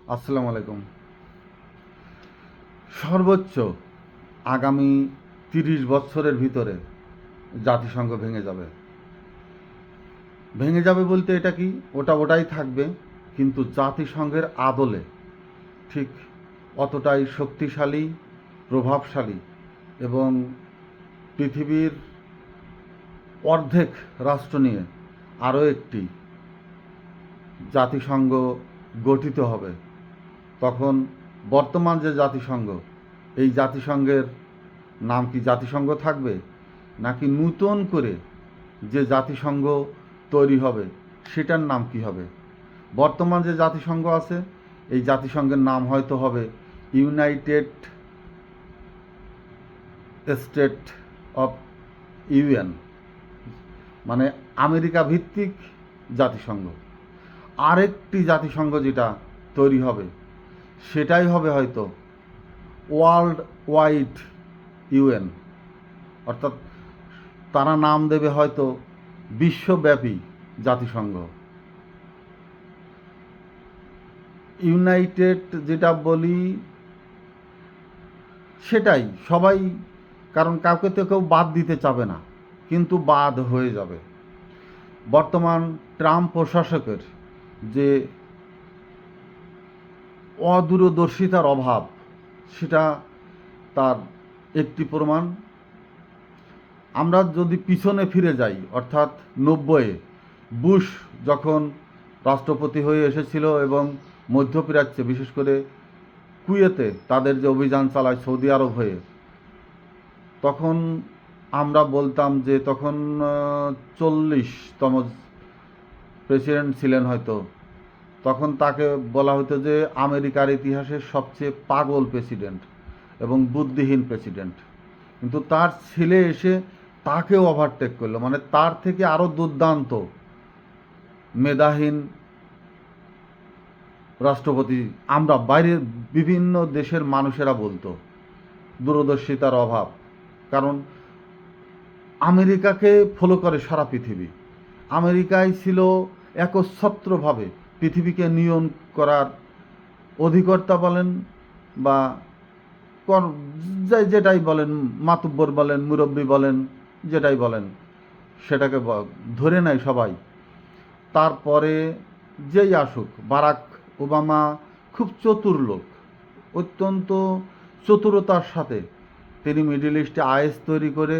আসসালামু আলাইকুম। সর্বোচ্চ আগামী ৩০ বছরের ভিতরে জাতিসংঘ ভেঙে যাবে। ভেঙে যাবে বলতে এটা কি, ওটাই থাকবে, কিন্তু জাতিসংঘের আদলে ঠিক অতটাই শক্তিশালী, প্রভাবশালী এবং পৃথিবীর অর্ধেক রাষ্ট্র নিয়ে আরও একটি জাতিসংঘ গঠিত হবে। তখন বর্তমান যে জাতিসংঘ, এই জাতিসংঘের নাম কি জাতিসংঘ থাকবে, নাকি নূতন করে যে জাতিসংঘ তৈরি হবে সেটার নাম কি হবে? বর্তমান যে জাতিসংঘ আছে, এই জাতিসংঘের নাম হয়তো হবে ইউনাইটেড স্টেট অফ ইউএন, মানে আমেরিকা ভিত্তিক জাতিসংঘ। আরেকটি জাতিসংঘ যেটা তৈরি হবে সেটাই হবে হয়তো ওয়ার্ল্ড ওয়াইড ইউএন, অর্থাৎ তারা নাম দেবে হয়তো বিশ্বব্যাপী জাতিসংঘ। ইউনাইটেড যেটা বলি সেটাই সবাই, কারণ কাউকে তো কেউ বাদ দিতে চাবে না, কিন্তু বাদ হয়ে যাবে। বর্তমান ট্রাম্প প্রশাসকের যে অদূরদর্শিতার অভাব, সেটা তার একটি প্রমাণ। আমরা যদি পিছনে ফিরে যাই, অর্থাৎ 90-এ বুশ যখন রাষ্ট্রপতি হয়ে এসেছিল এবং মধ্যপ্রাচ্যে বিশেষ করে কুয়েতে তাদের যে অভিযান চালায় সৌদি আরব হয়ে, তখন আমরা বলতাম যে তখন 40তম প্রেসিডেন্ট ছিলেন হয়তো, তখন তাকে বলা হতো যে আমেরিকার ইতিহাসের সবচেয়ে পাগল প্রেসিডেন্ট এবং বুদ্ধিহীন প্রেসিডেন্ট। কিন্তু তার ছেলে এসে তাকেও ওভারটেক করলো, মানে তার থেকে আরও দুর্দান্ত মেধাহীন রাষ্ট্রপতি আমরা বাইরের বিভিন্ন দেশের মানুষেরা বলতো। দূরদর্শিতার অভাব, কারণ আমেরিকাকে ফলো করে সারা পৃথিবী। আমেরিকায় ছিল একচ্ছত্রভাবে পৃথিবীকে নিয়ন্ত্রণ করার অধিকর্তা বলেন বা যেটাই বলেন, মাতুব্বর বলেন, মুরব্বী বলেন, যেটাই বলেন, সেটাকে ধরে নেয় সবাই। তারপরে যেই আসুক, বারাক ওবামা খুব চতুর লোক, অত্যন্ত চতুরতার সাথে তিনি মিডল ইস্টে আইএস তৈরি করে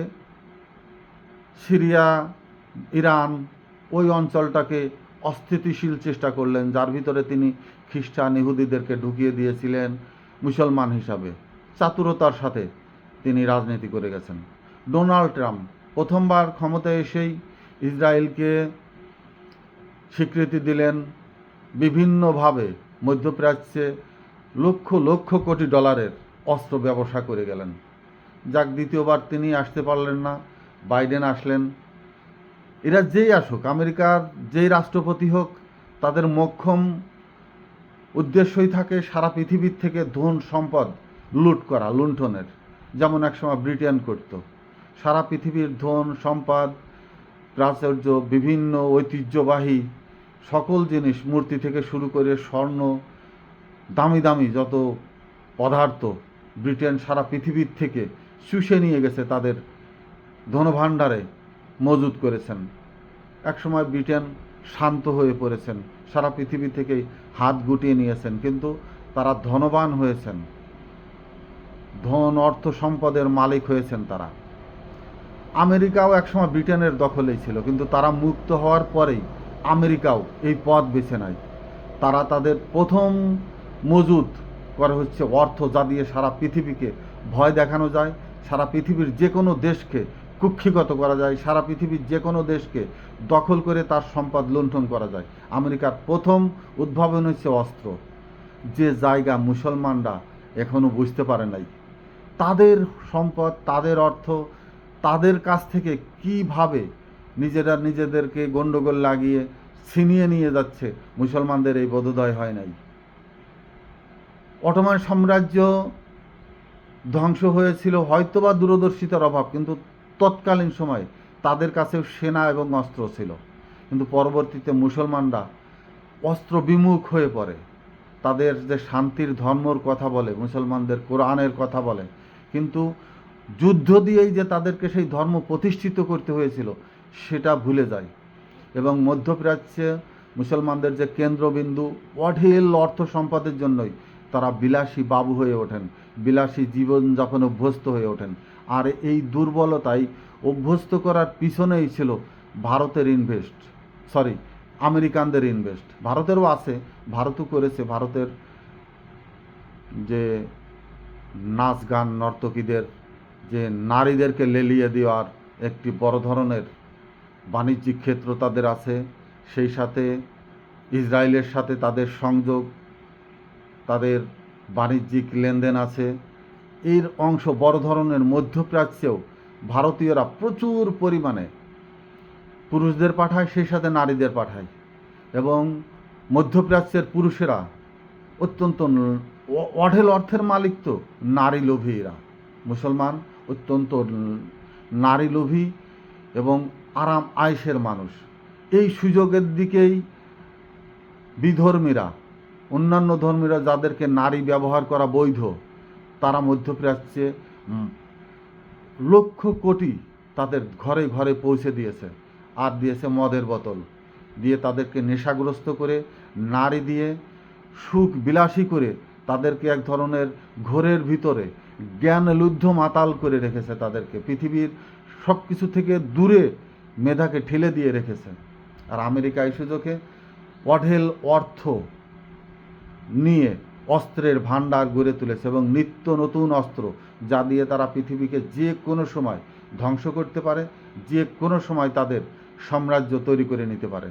সিরিয়া, ইরান, ওই অঞ্চলটাকে অস্থিতিশীল চেষ্টা করলেন, যার ভিতরে তিনি খ্রিস্টান ইহুদিদেরকে ঢুকিয়ে দিয়েছিলেন মুসলমান হিসাবে। চাতুরতার সাথে তিনি রাজনীতি করে গেছেন। ডোনাল্ড ট্রাম্প প্রথমবার ক্ষমতায় এসেই ইসরায়েলকে স্বীকৃতি দিলেন, বিভিন্নভাবে মধ্যপ্রাচ্যে লক্ষ লক্ষ কোটি ডলারের অস্ত্র ব্যবসা করে গেলেন। যাক, দ্বিতীয়বার তিনি আসতে পারলেন না, বাইডেন আসলেন। এরা যেই আসুক, আমেরিকার যেই রাষ্ট্রপতি হোক, তাদের মোক্ষম উদ্দেশ্যই থাকে সারা পৃথিবীর থেকে ধন সম্পদ লুট করা, লুণ্ঠনের। যেমন একসময় ব্রিটেন করত। সারা পৃথিবীর ধন সম্পদ, প্রাচুর্য, বিভিন্ন ঐতিহ্যবাহী সকল জিনিস, মূর্তি থেকে শুরু করে স্বর্ণ, দামি দামি যত পদার্থ ব্রিটেন সারা পৃথিবীর থেকে চুষে নিয়ে গেছে, তাদের ধনভাণ্ডারে মজুত করেছেন। একসময় ব্রিটেন শান্ত হয়ে পড়েছেন, সারা পৃথিবী থেকেই হাত গুটিয়ে নিয়েছেন, কিন্তু তারা ধনবান হয়েছেন, ধন অর্থ সম্পদের মালিক হয়েছেন তারা। আমেরিকাও একসময় ব্রিটেনের দখলেই ছিল, কিন্তু তারা মুক্ত হওয়ার পরেই আমেরিকাও এই পথ বেছে নেয়। তারা তাদের প্রথম মজুত করে হচ্ছে অর্থ, যা দিয়ে সারা পৃথিবীকে ভয় দেখানো যায়, সারা পৃথিবীর যে কোনো দেশকে কুক্ষিগত করা যায়, সারা পৃথিবীর যে কোনো দেশকে দখল করে তার সম্পদ লুণ্ঠন করা যায়। আমেরিকার প্রথম উদ্ভাবন হচ্ছে অস্ত্র, যে জায়গা মুসলমানরা এখনও বুঝতে পারে নাই। তাদের সম্পদ, তাদের অর্থ, তাদের কাছ থেকে কিভাবে নিজেরা নিজেদেরকে গণ্ডগোল লাগিয়ে ছিনিয়ে নিয়ে যাচ্ছে, মুসলমানদের এই বোধোদয় হয় নাই। অটোমান সাম্রাজ্য ধ্বংস হয়েছিল হয়তোবা দূরদর্শিতার অভাব, কিন্তু তৎকালীন সময়ে তাদের কাছেও সেনা এবং অস্ত্র ছিল। কিন্তু পরবর্তীতে মুসলমানরা অস্ত্র বিমুখ হয়ে পড়ে, তাদের যে শান্তির ধর্মর কথা বলে, মুসলমানদের কোরআনের কথা বলে, কিন্তু যুদ্ধ দিয়েই যে তাদেরকে সেই ধর্ম প্রতিষ্ঠিত করতে হয়েছিল সেটা ভুলে যায়। এবং মধ্যপ্রাচ্যে মুসলমানদের যে কেন্দ্রবিন্দু, অঢেল অর্থ সম্পদের জন্যই তারা বিলাসী বাবু হয়ে ওঠেন, বিলাসী জীবনযাপন অভ্যস্ত হয়ে ওঠেন। আর এই দুর্বলতাই অভ্যস্ত করার পিছনেই ছিল ভারতের ইনভেস্ট, সরি আমেরিকানদের ইনভেস্ট। ভারতেরও আছে, ভারতও করেছে। ভারতের যে নাচ গান নর্তকীদের, যে নারীদেরকে লেলিয়ে দেওয়ার একটি বড় ধরনের বাণিজ্যিক ক্ষেত্র তাদের আছে, সেই সাথে ইসরায়েলের সাথে তাদের সংযোগ, তাদের বাণিজ্যিক লেনদেন আছে। এর অংশ বড় ধরনের মধ্যপ্রাচ্যেও ভারতীয়রা প্রচুর পরিমাণে পুরুষদের পাঠায়, সেই সাথে নারীদের পাঠায়। এবং মধ্যপ্রাচ্যের পুরুষেরা অত্যন্ত অঢেল অর্থের মালিক, তো নারী লোভী এরা। মুসলমান অত্যন্ত নারী লোভী এবং আরাম আয়েশের মানুষ। এই সুযোগের দিকেই বিধর্মীরা, অন্যান্য ধর্মীরা যাদেরকে নারী ব্যবহার করা বৈধ, তারা মধ্যপ্রাচ্যে লক্ষ কোটি তাদের ঘরে ঘরে পৌঁছে দিয়েছে। আর দিয়েছে মদের বোতল দিয়ে, তাদেরকে নেশাগ্রস্ত করে, নারী দিয়ে সুখ বিলাসী করে তাদেরকে এক ধরনের ঘোরের ভিতরে জ্ঞানলুব্ধ মাতাল করে রেখেছে। তাদেরকে পৃথিবীর সব কিছু থেকে দূরে মেধাকে ঠেলে দিয়ে রেখেছে। আর আমেরিকা এই সুযোগে অঢেল অর্থ নিয়ে অস্ত্রের ভাণ্ডার গড়ে তুলেছে এবং নিত্য নতুন অস্ত্র, যা দিয়ে তারা পৃথিবীকে যে কোনো সময় ধ্বংস করতে পারে, যে কোনো সময় তাদের সাম্রাজ্য তৈরি করে নিতে পারে।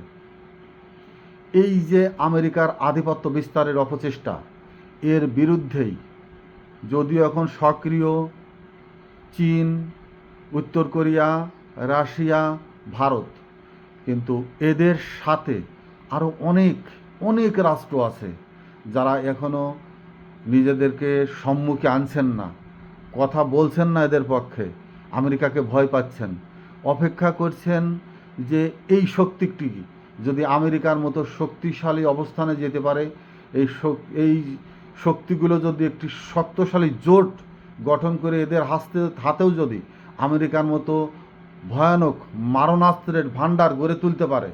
এই যে আমেরিকার আধিপত্য বিস্তারের অপচেষ্টা, এর বিরুদ্ধেই যদিও এখন সক্রিয় চীন, উত্তর কোরিয়া, রাশিয়া, ভারত, কিন্তু এদের সাথে আরও অনেক অনেক রাষ্ট্র আছে যারা এখনও নিজেদেরকে সম্মুখে আনছেন না, কথা বলছেন না এদের পক্ষে, আমেরিকাকে ভয় পাচ্ছেন, অপেক্ষা করছেন যে এই শক্তিটি যদি আমেরিকার মতো শক্তিশালী অবস্থানে যেতে পারে, এই শক্তিগুলো যদি একটি শক্তিশালী জোট গঠন করে এদের হাতেও যদি আমেরিকার মতো ভয়ানক মারণাস্ত্রের ভাণ্ডার গড়ে তুলতে পারে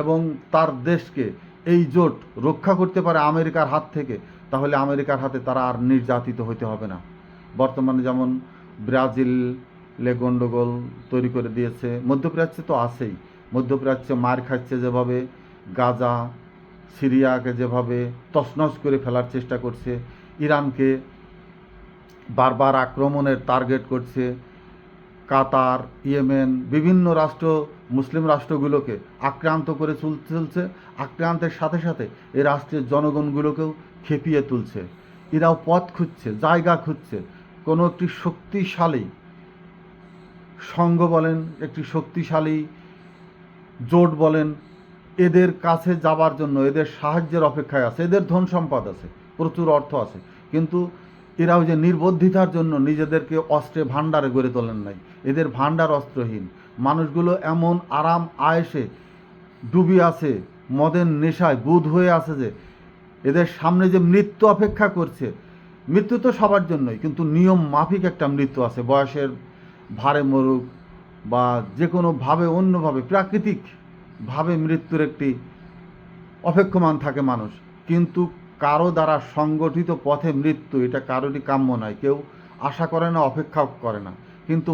এবং তার দেশকে এই জোট রক্ষা করতে পারে আমেরিকার হাত থেকে, তাহলে আমেরিকার হাতে তারা আর নির্যাতিত হতে হবে না। বর্তমানে যেমন ব্রাজিলে গণ্ডগোল তৈরি করে দিয়েছে, মধ্যপ্রাচ্যে তো আছেই, মধ্যপ্রাচ্যে মার খাচ্ছে যেভাবে, গাজা সিরিয়াকে যেভাবে তছনছ করে ফেলার চেষ্টা করছে, ইরানকে বারবার আক্রমণের টার্গেট করছে, কাতার, ইয়েমেন, বিভিন্ন রাষ্ট্র, মুসলিম রাষ্ট্রগুলোকে আক্রান্ত করে চলছে, আক্রান্তের সাথে সাথে এই রাষ্ট্রের জনগণগুলোকেও খেপিয়ে তুলছে। এরাও পথ খুঁজছে, জায়গা খুঁজছে, কোনো একটি শক্তিশালী সংঘ বলেন, একটি শক্তিশালী জোট বলেন, এদের কাছে যাবার জন্য, এদের সাহায্যের অপেক্ষায় আছে। এদের ধন সম্পদ আছে, প্রচুর অর্থ আছে, কিন্তু এরাও যে নির্বুদ্ধিতার জন্য নিজেদেরকে অস্ত্রে ভাণ্ডারে গড়ে তোলেন নাই। এদের ভাণ্ডার অস্ত্রহীন, মানুষগুলো এমন আরাম আয়েসে ডুবি আছে, মদের নেশায় বুঁদ হয়ে আছে যে এদের সামনে যে মৃত্যু অপেক্ষা করছে, মৃত্যু তো সবার জন্যই, কিন্তু নিয়ম মাফিক একটা মৃত্যু আছে, বয়সের ভারে মরুক বা যে কোনোভাবে অন্যভাবে প্রাকৃতিকভাবে মৃত্যুর একটি অপেক্ষমান থাকে মানুষ। কিন্তু কারো দ্বারা সংগঠিত পথে মৃত্যু, এটা কারোরই কাম্য নয়, কেউ আশা করে না, অপেক্ষাও করে না। কিন্তু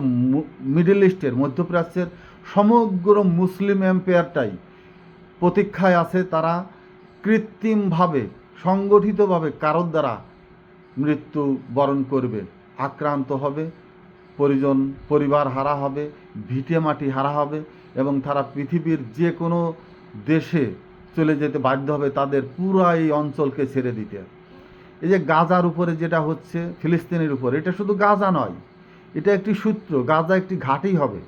মিডল ইস্টের, মধ্যপ্রাচ্যের সমগ্র মুসলিম এম্পায়ারটাই প্রতীক্ষায় আছে, তারা কৃত্রিমভাবে সংগঠিতভাবে কারোর দ্বারা মৃত্যু বরণ করবে, আক্রান্ত হবে, পরিবার হারা হবে, ভিটে মাটি হারা হবে এবং তারা পৃথিবীর যে কোনো দেশে চলে যেতে বাধ্য হবে, তাদের পুরো এই অঞ্চলকে ছেড়ে দিতে। এই যে গাজার উপরে যেটা হচ্ছে, ফিলিস্তিনের উপরে, এটা শুধু গাজা নয়, এটা একটি সূত্র। গাজা একটি ঘাঁটি হবে,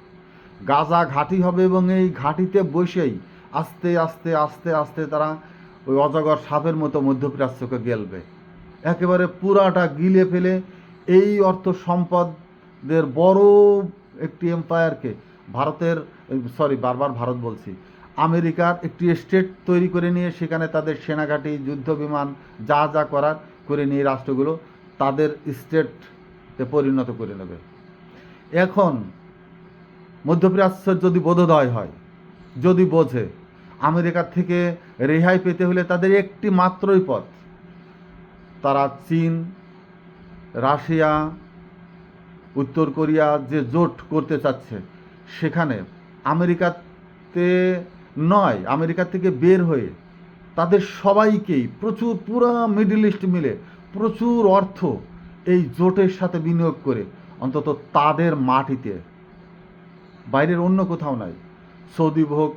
গাজা ঘাঁটি হবে এবং এই ঘাঁটিতে বসেই আস্তে আস্তে আস্তে আস্তে তারা ওই অজগর সাপের মতো মধ্যপ্রাচ্যকে গেলবে, একেবারে পুরাটা গিলে ফেলে এই অর্থ সম্পদের বড় একটি এম্পায়ারকে, বারবার ভারত বলছি, আমেরিকার একটি স্টেট তৈরি করে নিয়ে সেখানে তাদের সেনাঘাঁটি, যুদ্ধ বিমান যা যা করার করে নিয়ে রাষ্ট্রগুলো তাদের স্টেটে পরিণত করে নেবে। এখন মধ্যপ্রাচ্যের যদি বোধোদয় হয়, যদি বোঝে আমেরিকার থেকে রেহাই পেতে হলে তাদের একটি মাত্রই পথ, তারা চীন, রাশিয়া, উত্তর কোরিয়া যে জোট করতে চাচ্ছে সেখানে আমেরিকাতে নয়, আমেরিকা থেকে বের হয়ে তাদের সবাইকেই প্রচুর, পুরো মিডল ইস্ট মিলে প্রচুর অর্থ এই জোটের সাথে বিনিয়োগ করে অন্তত তাদের মাটিতে, বাইরের অন্য কোথাও নাই, সৌদি হোক,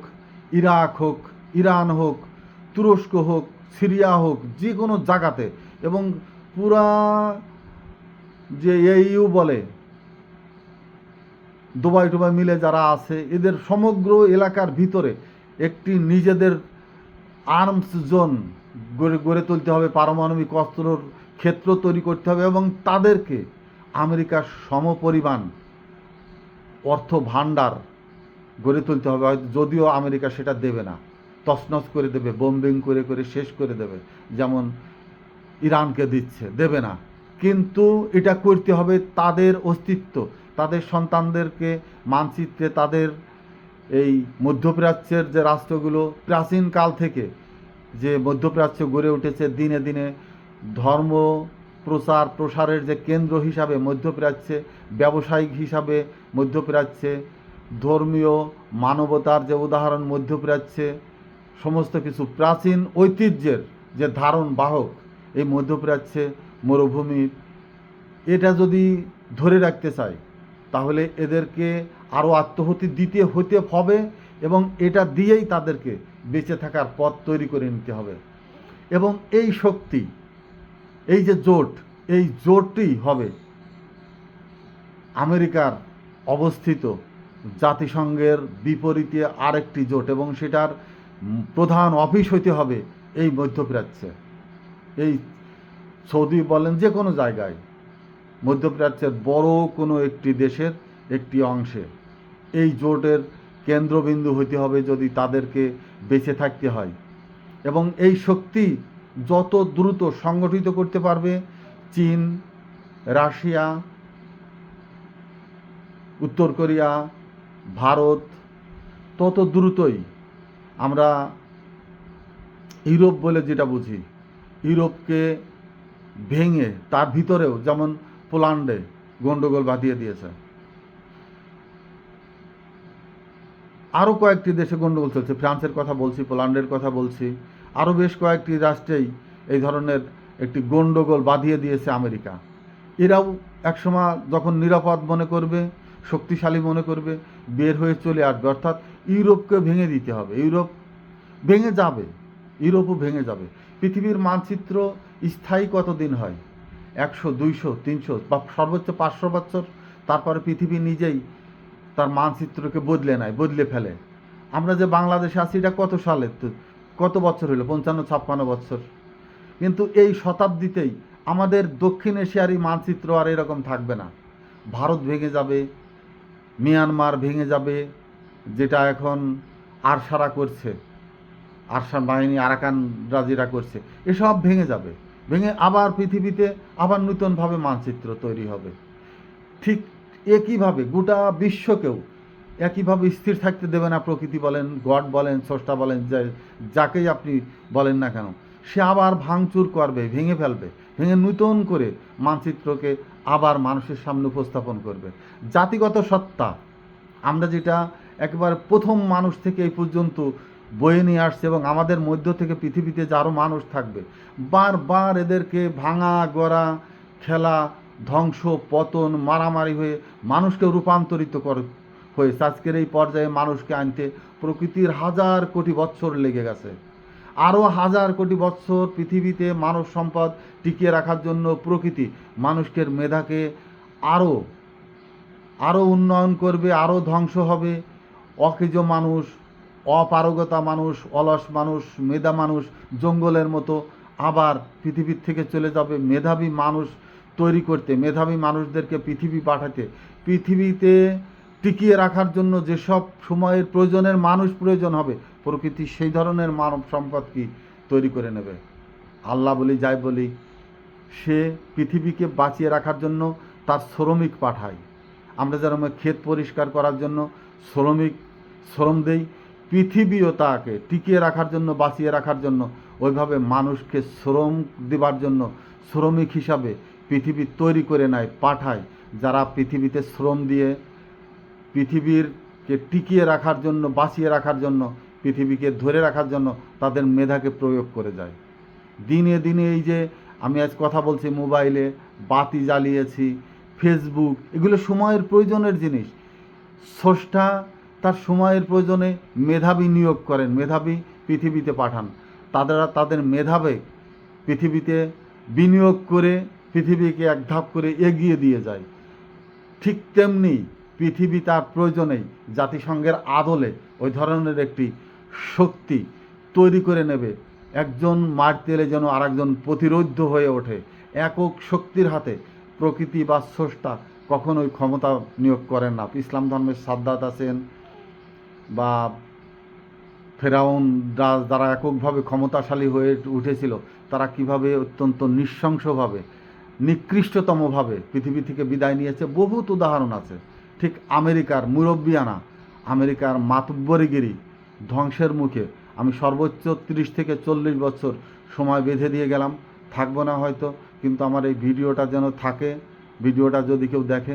ইরাক হোক, ইরান হোক, তুরস্ক হোক, সিরিয়া হোক, যে কোনো জায়গাতে, এবং পুরা যে ইউ বলে দুবাই টুবাই মিলে যারা আছে এদের সমগ্র এলাকার ভিতরে একটি নিজেদের আর্মস জোন গড়ে তুলতে হবে, পারমাণবিক অস্ত্রর ক্ষেত্র তৈরি করতে হবে এবং তাদেরকে আমেরিকার সমপরিমাণ অর্থ ভাণ্ডার গড়ে তুলতে হবে। হয়তো যদিও আমেরিকা সেটা দেবে না, তছনছ করে দেবে, বোম্বিং করে করে শেষ করে দেবে, যেমন ইরানকে দিচ্ছে, দেবে না, কিন্তু এটা করতে হবে তাদের অস্তিত্ব, তাদের সন্তানদেরকে মানচিত্রে, তাদের এই মধ্যপ্রাচ্যের যে রাষ্ট্রগুলো প্রাচীনকাল থেকে যে মধ্যপ্রাচ্য গড়ে উঠেছে, দিনে দিনে ধর্ম প্রসারের যে কেন্দ্র হিসাবে মধ্যপ্রাচ্যে, ব্যবসায়িক হিসাবে মধ্যপ্রাচ্যে, ধর্মীয় মানবতার যে উদাহরণ মধ্যপ্রাচ্যে, সমস্ত কিছু প্রাচীন ঐতিহ্যের যে ধারণ বাহক এই মধ্যপ্রাচ্যে মরুভূমির, এটা যদি ধরে রাখতে চায় তাহলে এদেরকে আরও আত্মহতি দিতে হতে হবে এবং এটা দিয়েই তাদেরকে বেঁচে থাকার পথ তৈরি করে নিতে হবে। এবং এই শক্তি, এই যে জোট, এই জোটই হবে আমেরিকার অবস্থিত জাতিসংঘের বিপরীতে আরেকটি জোট, এবং সেটার প্রধান অফিস হইতে হবে এই মধ্যপ্রাচ্যে, এই সৌদি বলেন যে কোনো জায়গায়, মধ্যপ্রাচ্যের বড় কোনো একটি দেশের একটি অংশে এই জোটের কেন্দ্রবিন্দু হইতে হবে যদি তাদেরকে বেঁচে থাকতে হয়। এবং এই শক্তি যত দ্রুত সংগঠিত করতে পারবে চীন, রাশিয়া, উত্তর কোরিয়া, ভারত, তত দ্রুতই আমরা ইউরোপ বলে যেটা বুঝি, ইউরোপকে ভেঙে তার ভিতরেও যেমন পোল্যান্ডে গন্ডগোল বাঁধিয়ে দিয়েছে, আরও কয়েকটি দেশে গন্ডগোল চলছে, ফ্রান্সের কথা বলছি, পোল্যান্ডের কথা বলছি, আরও বেশ কয়েকটি রাষ্ট্রেই এই ধরনের একটি গন্ডগোল বাঁধিয়ে দিয়েছে আমেরিকা। এরাও একসময় যখন নিরাপদ মনে করবে, শক্তিশালী মনে করবে, বের হয়ে চলে আসবে, অর্থাৎ ইউরোপকে ভেঙে দিতে হবে। ইউরোপ ভেঙে যাবে, ইউরোপও ভেঙে যাবে। পৃথিবীর মানচিত্র স্থায়ী কতদিন হয়? 100, 200, 300 বা সর্বোচ্চ 500 বছর, তারপরে পৃথিবী নিজেই তার মানচিত্রকে বদলে নেয়, বদলে ফেলে। আমরা যে বাংলাদেশে আছি এটা কত সালে, কত বছর হলো? 55-56 বছর। কিন্তু এই শতাব্দীতেই আমাদের দক্ষিণ এশিয়ারই মানচিত্র আর এরকম থাকবে না। ভারত ভেঙে যাবে, মিয়ানমার ভেঙে যাবে, যেটা এখন আরসারা করছে, আরসান বাহিনী, আরাকান রাজিরা করছে, এসব ভেঙে যাবে, ভেঙে আবার পৃথিবীতে আবার নূতনভাবে মানচিত্র তৈরি হবে। ঠিক একইভাবে গোটা বিশ্বকেও একইভাবে স্থির থাকতে দেবে না প্রকৃতি বলেন, গড বলেন, স্রষ্টা বলেন, যাকেই আপনি বলেন না কেন, সে আবার ভাঙচুর করবে, ভেঙে ফেলবে, ভেঙে নূতন করে মানচিত্রকে আবার মানুষের সামনে উপস্থাপন করবে। জাতিগত সত্তা আমরা যেটা একেবারে প্রথম মানুষ থেকে এই পর্যন্ত বয়ে নিয়ে আসছে, এবং আমাদের মধ্য থেকে পৃথিবীতে যে আরও মানুষ থাকবে, বারবার এদেরকে ভাঙা গড়া, খেলা, ধ্বংস, পতন, মারামারি হয়ে মানুষকে রূপান্তরিত হয়েছে। আজকের এই পর্যায়ে মানুষকে আনতে প্রকৃতির 1000 কোটি বৎসর লেগে গেছে। আরও 1000 কোটি বৎসর পৃথিবীতে মানব সম্পদ টিকিয়ে রাখার জন্য প্রকৃতি মানুষের মেধাকে আরও উন্নয়ন করবে, আরও ধ্বংস হবে। অকেজ মানুষ, অপারগতা মানুষ, অলস মানুষ, মেধা মানুষ জঙ্গলের মতো আবার পৃথিবীর থেকে চলে যাবে। মেধাবী মানুষ তৈরি করতে, মেধাবী মানুষদেরকে পৃথিবী পাঠাতে, পৃথিবীতে টিকিয়ে রাখার জন্য যেসব সময়ের প্রয়োজনের মানুষ প্রয়োজন হবে, প্রকৃতি সেই ধরনের মানব সম্পদ কি তৈরি করে নেবে? আল্লাহ বলি যাই বলি, সে পৃথিবীকে বাঁচিয়ে রাখার জন্য তার শ্রমিক পাঠায়। আমরা যেরকম ক্ষেত পরিষ্কার করার জন্য শ্রম দেই, পৃথিবীও তাকে টিকিয়ে রাখার জন্য, বাঁচিয়ে রাখার জন্য ওইভাবে মানুষকে শ্রম দেবার জন্য শ্রমিক হিসাবে পৃথিবী তৈরি করে নেয়, পাঠায়, যারা পৃথিবীতে শ্রম দিয়ে পৃথিবীরকে টিকিয়ে রাখার জন্য, বাঁচিয়ে রাখার জন্য, পৃথিবীকে ধরে রাখার জন্য তাদের মেধাকে প্রয়োগ করে যায়। দিনে দিনে এই যে আমি আজ কথা বলছি, মোবাইলে বাতি জ্বালিয়েছি, ফেসবুক, এগুলো সময়ের প্রয়োজনের জিনিস। স্রষ্টা তার সময়ের প্রয়োজনে মেধাবী নিয়োগ করেন, মেধাবী পৃথিবীতে পাঠান। তাদের মেধাবে পৃথিবীতে বিনিয়োগ করে পৃথিবীকে এক ধাপ করে এগিয়ে দিয়ে যায়। ঠিক তেমনি পৃথিবী তার প্রয়োজনেই জাতিসংঘের আদলে ওই ধরনের একটি শক্তি তৈরি করে নেবে। একজন মারতে এলে যেন আরেকজন প্রতিরোধ্য হয়ে ওঠে। একক শক্তির হাতে প্রকৃতি বা স্রষ্টা কখনোই ক্ষমতা নিয়োগ করেন না। ইসলাম ধর্মের সাদ্দাত আছেন বা ফেরাউন, যারা এককভাবে ক্ষমতাশালী হয়ে উঠেছিল, তারা কিভাবে অত্যন্ত নৃশংসভাবে, নিকৃষ্টতমভাবে পৃথিবী থেকে বিদায় নিয়েছে, বহুত উদাহরণ আছে। ঠিক আমেরিকার মুরব্বিয়ানা, আমেরিকার মাতব্বরিগিরি ধ্বংসের মুখে আমি সর্বোচ্চ 30 থেকে 40 বছর সময় বেঁধে দিয়ে গেলাম, থাকবো না হয়তো, কিন্তু আমার এই ভিডিওটা যেন থাকে। ভিডিওটা যদি কেউ দেখে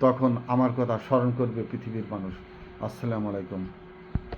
তখন আমার কথা স্মরণ করবে পৃথিবীর মানুষ। আসসালামু আলাইকুম।